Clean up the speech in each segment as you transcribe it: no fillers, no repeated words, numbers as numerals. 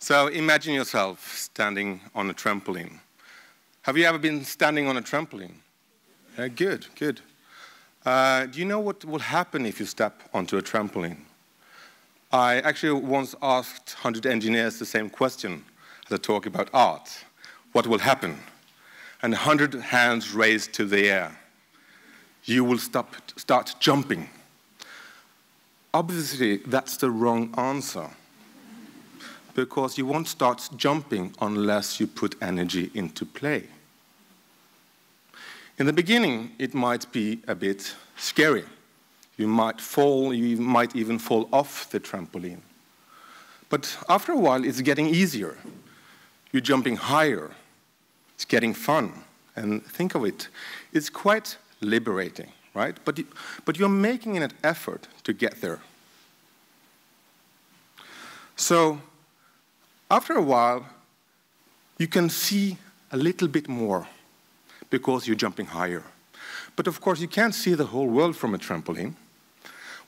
So imagine yourself standing on a trampoline. Have you ever been standing on a trampoline? Good, good. Do you know what will happen if you step onto a trampoline? I actually once asked 100 engineers the same question at a talk about art. What will happen? And 100 hands raised to the air. You will start jumping. Obviously, that's the wrong answer, because you won't start jumping unless you put energy into play. In the beginning, it might be a bit scary. You might fall, you might even fall off the trampoline. But after a while, it's getting easier. You're jumping higher. It's getting fun. And think of it, it's quite liberating, right? But you're making an effort to get there. So, after a while, you can see a little bit more because you're jumping higher. But of course, you can't see the whole world from a trampoline.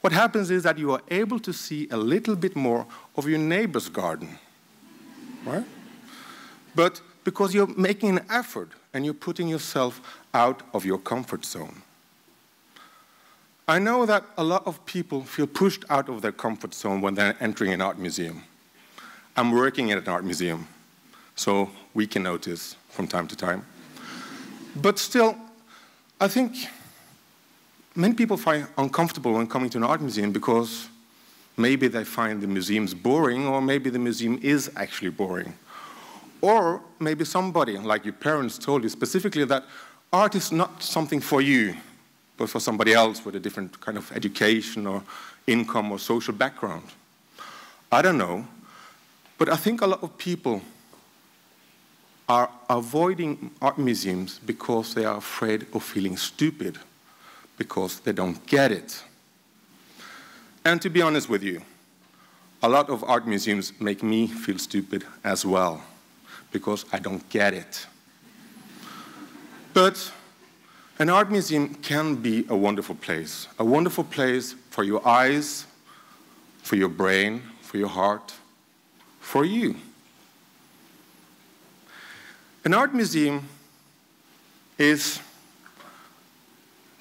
What happens is that you are able to see a little bit more of your neighbor's garden, right? But because you're making an effort and you're putting yourself out of your comfort zone. I know that a lot of people feel pushed out of their comfort zone when they're entering an art museum. I'm working at an art museum, so we can notice from time to time. But still, I think many people find uncomfortable when coming to an art museum because maybe they find the museums boring, or maybe the museum is actually boring. Or maybe somebody, like your parents, told you specifically that art is not something for you, but for somebody else with a different kind of education or income or social background. I don't know, but I think a lot of people are avoiding art museums because they are afraid of feeling stupid, because they don't get it. And to be honest with you, a lot of art museums make me feel stupid as well, because I don't get it. But an art museum can be a wonderful place for your eyes, for your brain, for your heart, for you. An art museum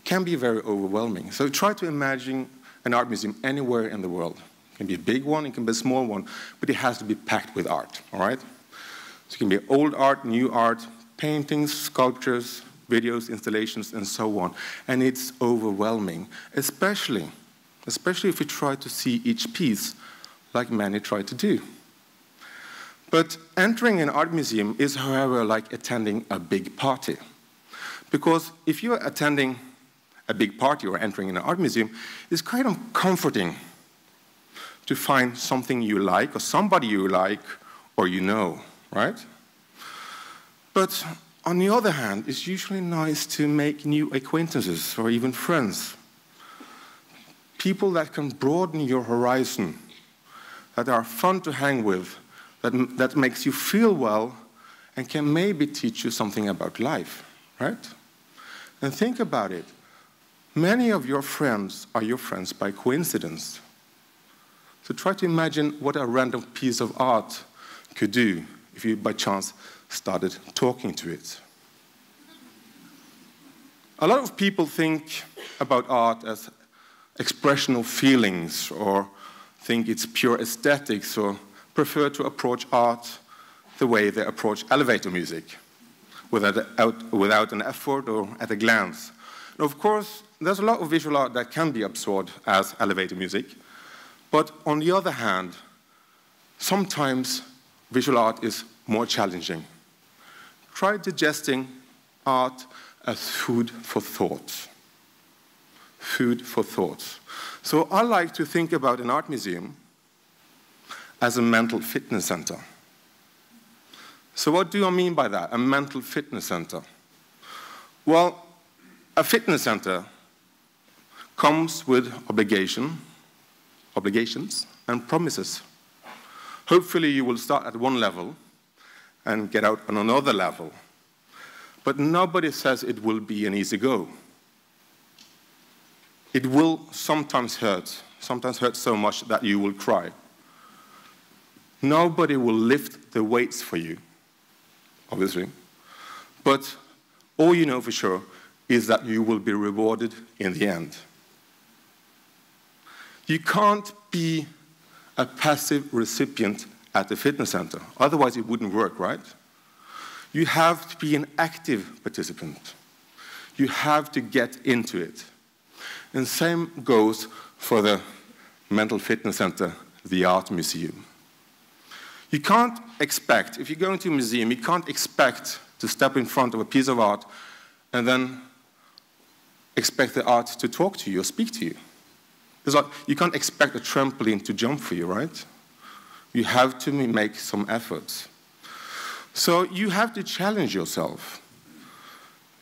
can be very overwhelming. So try to imagine an art museum anywhere in the world. It can be a big one, it can be a small one, but it has to be packed with art, all right? So it can be old art, new art, paintings, sculptures, videos, installations, and so on. And it's overwhelming, especially if you try to see each piece like many try to do. But entering an art museum is, however, like attending a big party. Because if you're attending a big party or entering an art museum, it's kind of comforting to find something you like or somebody you like or you know, right? But on the other hand, it's usually nice to make new acquaintances or even friends. People that can broaden your horizon, that are fun to hang with, that makes you feel well and can maybe teach you something about life, right? And think about it. Many of your friends are your friends by coincidence. So try to imagine what a random piece of art could do if you, by chance, started talking to it. A lot of people think about art as expression of feelings, or think it's pure aesthetics, or prefer to approach art the way they approach elevator music, without an effort or at a glance. And of course, there's a lot of visual art that can be absorbed as elevator music, but on the other hand, sometimes visual art is more challenging. Try digesting art as food for thought. Food for thought. So I like to think about an art museum as a mental fitness center. So what do I mean by that, a mental fitness center? Well, a fitness center comes with obligations and promises. Hopefully you will start at one level and get out on another level. But nobody says it will be an easy go. It will sometimes hurt, sometimes hurt so much that you will cry. Nobody will lift the weights for you, obviously. But all you know for sure is that you will be rewarded in the end. You can't be a passive recipient at the fitness center. Otherwise, it wouldn't work, right? You have to be an active participant. You have to get into it. And same goes for the mental fitness center, the art museum. You can't expect, if you go into a museum, you can't expect to step in front of a piece of art and then expect the art to talk to you or speak to you. It's like you can't expect a trampoline to jump for you, right? You have to make some efforts. So you have to challenge yourself.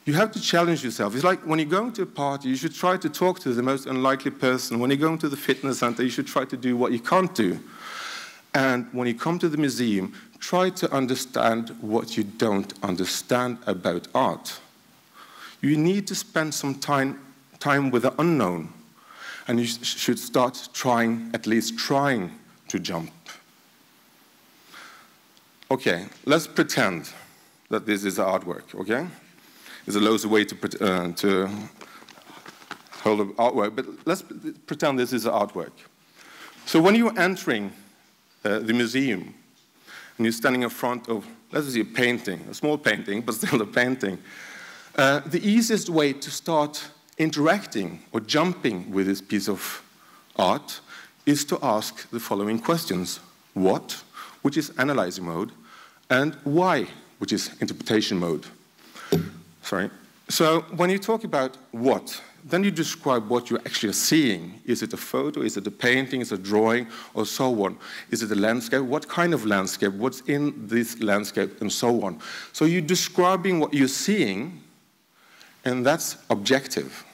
You have to challenge yourself. It's like when you're going to a party, you should try to talk to the most unlikely person. When you're going to the fitness center, you should try to do what you can't do. And when you come to the museum, try to understand what you don't understand about art. You need to spend some time with the unknown. And you should start trying, at least trying, to jump. Okay, let's pretend that this is artwork, okay? There's a loads of ways to hold an artwork, but let's pretend this is artwork. So when you're entering the museum, and you're standing in front of, let's say, a painting, a small painting, but still a painting, the easiest way to start interacting or jumping with this piece of art is to ask the following questions. What, which is analyzing mode, and why, which is interpretation mode. Sorry. So when you talk about what, then you describe what you're actually seeing. Is it a photo? Is it a painting? Is it a drawing? Or so on. Is it a landscape? What kind of landscape? What's in this landscape? And so on. So you're describing what you're seeing, and that's objective.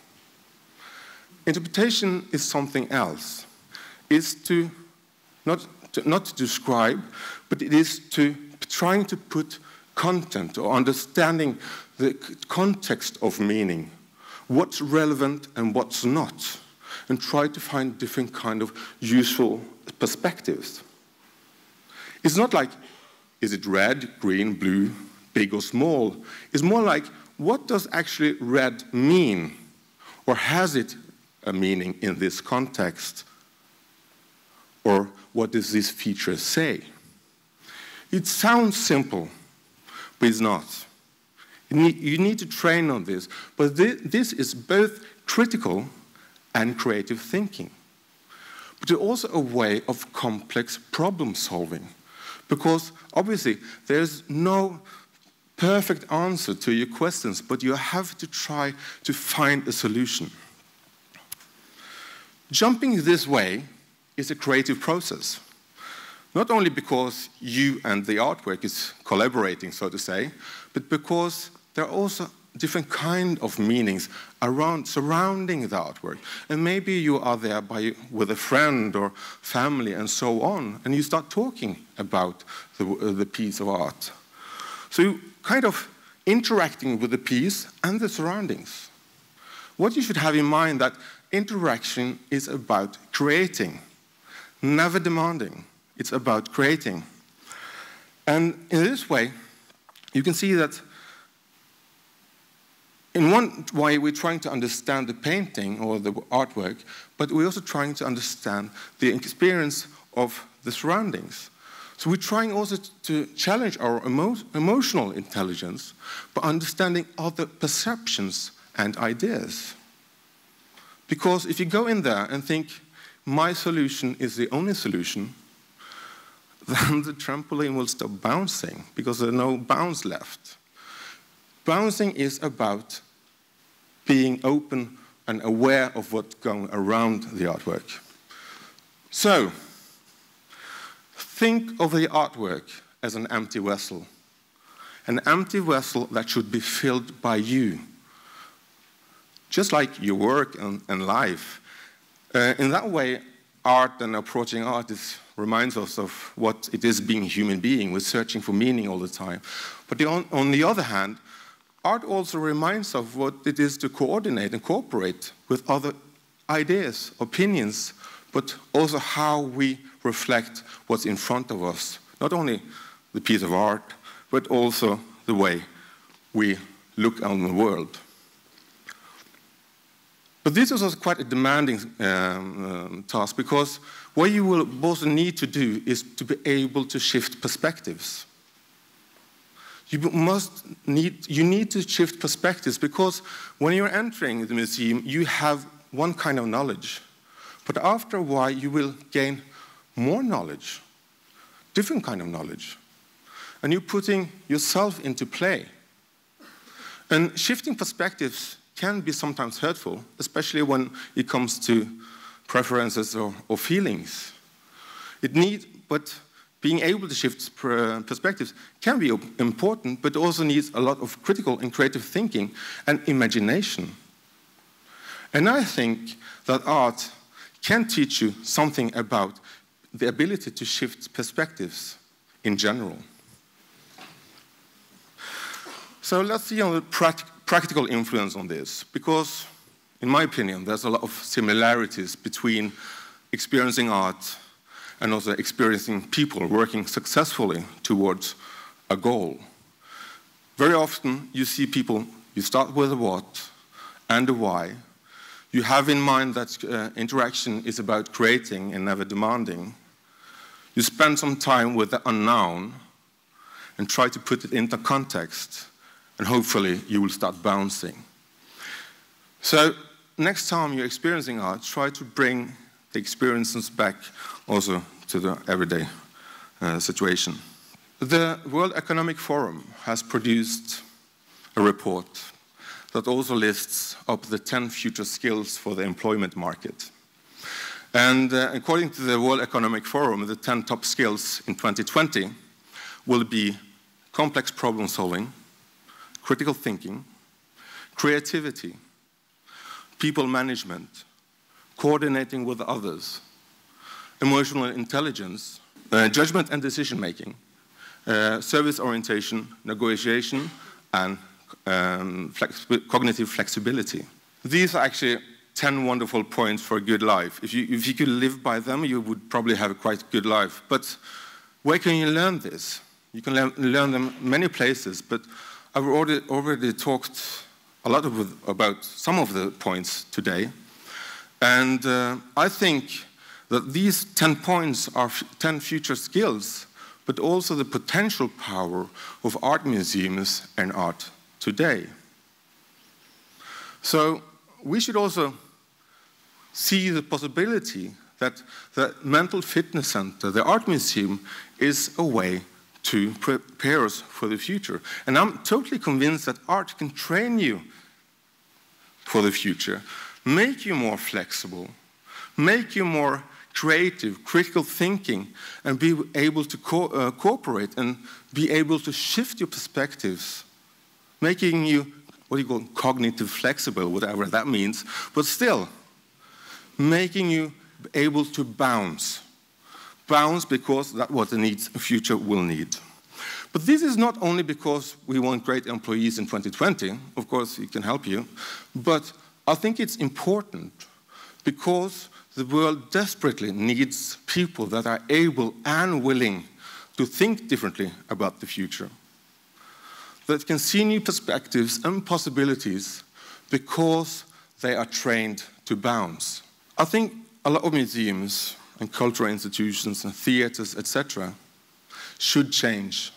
Interpretation is something else. It's to not to describe, but it is to trying to put content or understanding the context of meaning, what's relevant and what's not, and try to find different kind of useful perspectives. It's not like, is it red, green, blue, big or small? It's more like, what does actually red mean? Or has it a meaning in this context? Or what does this feature say? It sounds simple, but it's not. You need to train on this. But this is both critical and creative thinking. But it's also a way of complex problem solving. Because obviously, there's no perfect answer to your questions, but you have to try to find a solution. Jumping this way is a creative process. Not only because you and the artwork is collaborating, so to say, but because there are also different kind of meanings surrounding the artwork. And maybe you are there with a friend or family and so on, and you start talking about the piece of art. So you're kind of interacting with the piece and the surroundings. What you should have in mind that interaction is about creating, never demanding. It's about creating. And in this way, you can see that in one way, we're trying to understand the painting or the artwork, but we're also trying to understand the experience of the surroundings. So we're trying also to challenge our emotional intelligence by understanding other perceptions and ideas. Because if you go in there and think, my solution is the only solution, then the trampoline will stop bouncing because there are no bounce left. Bouncing is about being open and aware of what's going around the artwork. So, think of the artwork as an empty vessel. An empty vessel that should be filled by you. Just like your work and life. In that way, art and approaching art reminds us of what it is being a human being. We're searching for meaning all the time. But on the other hand, art also reminds us of what it is to coordinate and cooperate with other ideas, opinions, but also how we reflect what's in front of us. Not only the piece of art, but also the way we look on the world. But this is also quite a demanding task, because what you will also need to do is to be able to shift perspectives. You need to shift perspectives, because when you're entering the museum, you have one kind of knowledge. But after a while, you will gain more knowledge, different kind of knowledge. And you're putting yourself into play. And shifting perspectives can be sometimes hurtful, especially when it comes to preferences or feelings. But being able to shift perspectives can be important, but also needs a lot of critical and creative thinking and imagination. And I think that art can teach you something about the ability to shift perspectives in general. So let's see on the practical influence on this, because in my opinion, there's a lot of similarities between experiencing art and also experiencing people working successfully towards a goal. Very often, you see people, you start with a what and a why. You have in mind that interaction is about creating and never demanding. You spend some time with the unknown and try to put it into context, and hopefully you will start bouncing. So next time you're experiencing art, try to bring the experiences back also to the everyday situation. The World Economic Forum has produced a report that also lists up the 10 future skills for the employment market. And according to the World Economic Forum, the 10 top skills in 2020 will be complex problem solving, critical thinking, creativity, people management, coordinating with others, emotional intelligence, judgment and decision making, service orientation, negotiation, and cognitive flexibility. These are actually 10 wonderful points for a good life. If you could live by them, you would probably have a quite good life. But where can you learn this? You can learn them many places, but I've already talked a lot about some of the points today. And I think that these 10 points are 10 future skills, but also the potential power of art museums and art today. So we should also see the possibility that the Mental Fitness Center, the art museum, is a way to prepare us for the future. And I'm totally convinced that art can train you for the future, make you more flexible, make you more creative, critical thinking, and be able to cooperate and be able to shift your perspectives, making you, what do you call, cognitive flexible, whatever that means, but still making you able to bounce. Bounce because that's what the future will need. But this is not only because we want great employees in 2020, of course it can help you, but I think it's important because the world desperately needs people that are able and willing to think differently about the future, that can see new perspectives and possibilities because they are trained to bounce. I think a lot of museums and cultural institutions and theaters, etc., should change.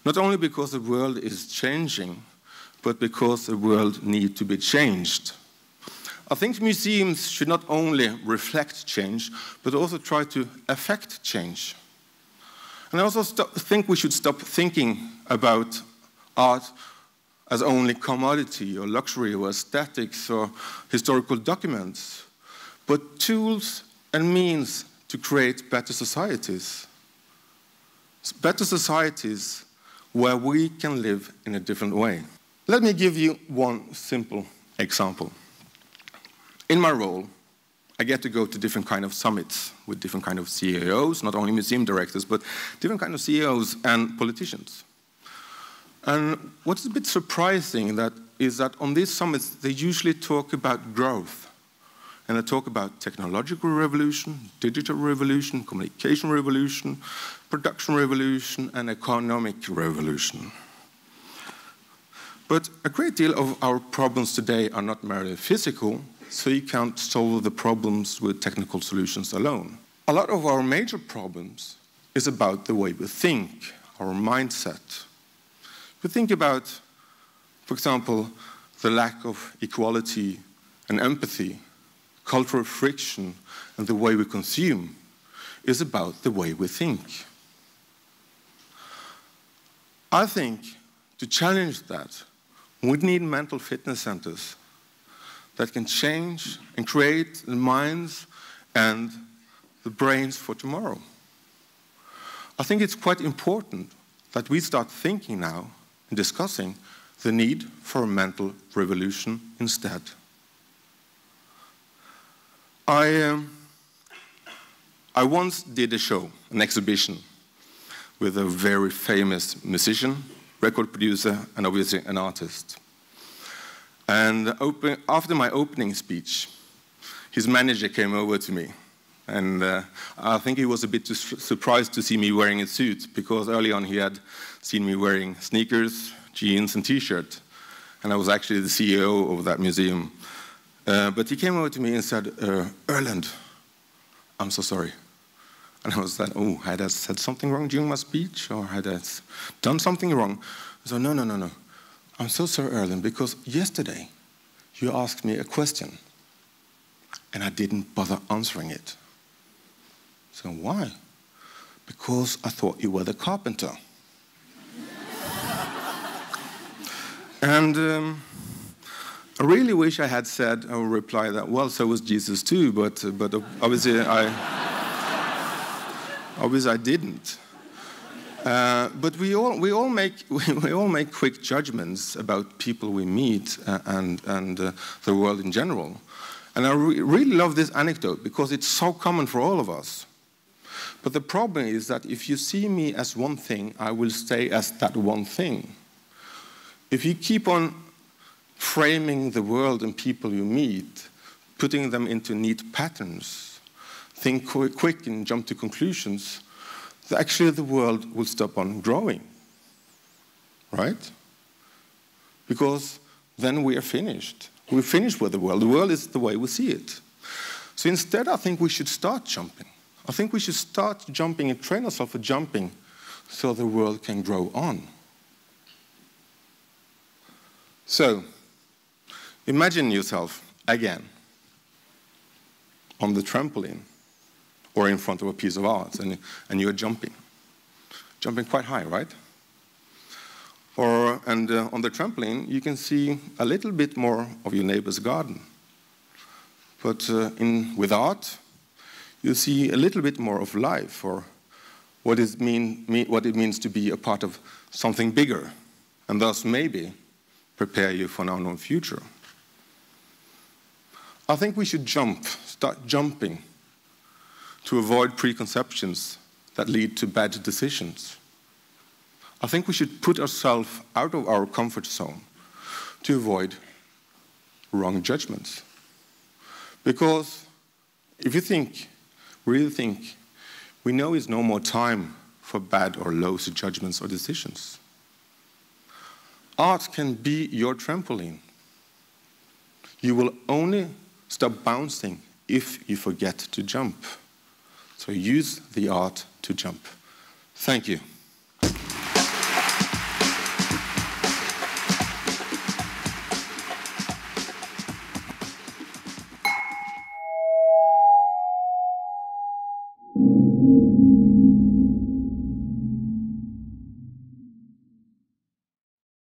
Not only because the world is changing, but because the world needs to be changed. I think museums should not only reflect change, but also try to affect change. And I also think we should stop thinking about art as only commodity or luxury or aesthetics or historical documents, but tools and means to create better societies. Better societies where we can live in a different way. Let me give you one simple example. In my role, I get to go to different kind of summits with different kind of CEOs, not only museum directors, but different kind of CEOs and politicians. And what's a bit surprising is that on these summits, they usually talk about growth and I talk about technological revolution, digital revolution, communication revolution, production revolution, and economic revolution. But a great deal of our problems today are not merely physical, so you can't solve the problems with technical solutions alone. A lot of our major problems is about the way we think, our mindset. We think about, for example, the lack of equality and empathy, cultural friction, and the way we consume is about the way we think. I think to challenge that, we need mental fitness centers that can change and create the minds and the brains for tomorrow. I think it's quite important that we start thinking now and discussing the need for a mental revolution instead. I once did a show, an exhibition, with a very famous musician, record producer, and obviously an artist. And after my opening speech, his manager came over to me. And I think he was a bit surprised to see me wearing a suit, because early on he had seen me wearing sneakers, jeans, and T-shirt. And I was actually the CEO of that museum. But he came over to me and said, Erlend, I'm so sorry. And I was like, oh, had I said something wrong during my speech? Or had I done something wrong? So no. I'm so sorry, Erlend, because yesterday you asked me a question and I didn't bother answering it. So why? Because I thought you were the carpenter. And I really wish I had said or replied that, well, so was Jesus too, but obviously I didn't. But we all make quick judgments about people we meet and the world in general. And I really love this anecdote because it's so common for all of us. But the problem is that if you see me as one thing, I will stay as that one thing. If you keep on framing the world and people you meet, putting them into neat patterns, think quick and jump to conclusions, actually the world will stop on growing, right? Because then we are finished. We're finished with the world. The world is the way we see it. So instead, I think we should start jumping. I think we should start jumping and train ourselves for jumping so the world can grow on. So, imagine yourself, again, on the trampoline or in front of a piece of art, and you're jumping quite high, right? And on the trampoline, you can see a little bit more of your neighbor's garden. But with art, you see a little bit more of life, or what it means to be a part of something bigger, and thus maybe prepare you for an unknown future. I think we should start jumping to avoid preconceptions that lead to bad decisions. I think we should put ourselves out of our comfort zone to avoid wrong judgments. Because if you really think, we know it's no more time for bad or low judgments or decisions. Art can be your trampoline. You will only stop bouncing if you forget to jump. So use the art to jump. Thank you.